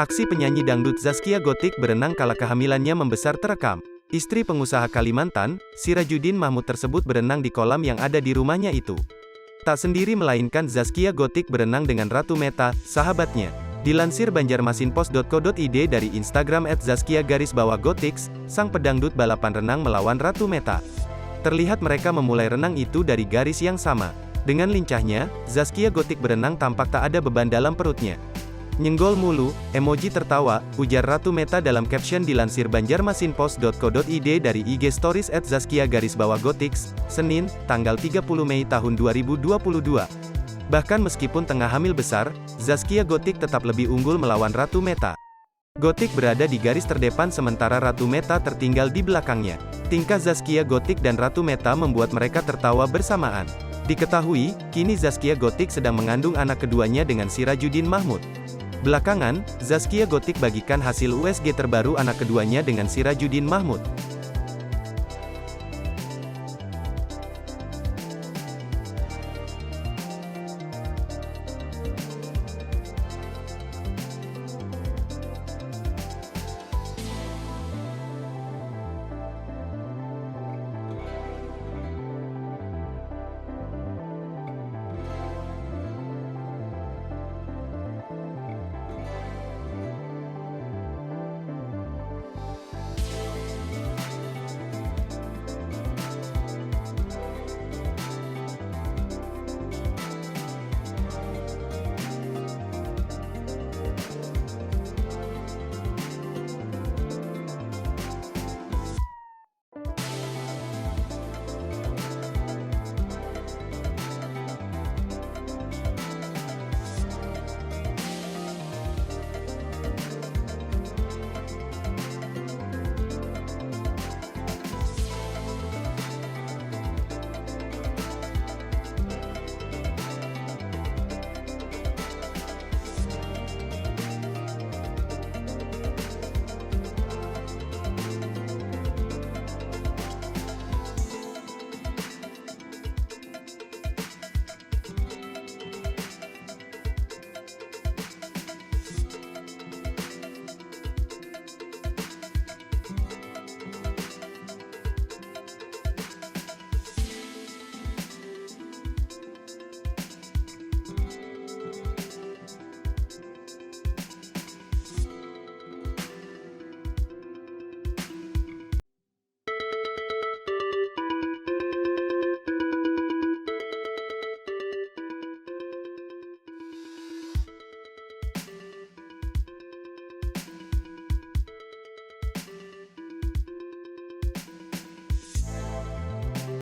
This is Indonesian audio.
Aksi penyanyi dangdut Zaskia Gotik berenang kala kehamilannya membesar terekam. Istri pengusaha Kalimantan, Sirajudin Mahmud tersebut berenang di kolam yang ada di rumahnya itu. Tak sendiri melainkan Zaskia Gotik berenang dengan Ratu Meta, sahabatnya. Dilansir banjarmasinpost.co.id dari Instagram @zaskia_gotiks, sang pedangdut balapan renang melawan Ratu Meta. Terlihat mereka memulai renang itu dari garis yang sama. Dengan lincahnya, Zaskia Gotik berenang tampak tak ada beban dalam perutnya. "Nyenggol mulu," emoji tertawa, ujar Ratu Meta dalam caption dilansir banjarmasinpost.co.id dari IG Stories @zaskia_gotiks, Senin, tanggal 30 Mei tahun 2022. Bahkan meskipun tengah hamil besar, Zaskia Gotik tetap lebih unggul melawan Ratu Meta. Gotik berada di garis terdepan sementara Ratu Meta tertinggal di belakangnya. Tingkah Zaskia Gotik dan Ratu Meta membuat mereka tertawa bersamaan. Diketahui, kini Zaskia Gotik sedang mengandung anak keduanya dengan Sirajudin Mahmud. Belakangan, Zaskia Gotik bagikan hasil USG terbaru anak keduanya dengan Sirajudin Mahmud.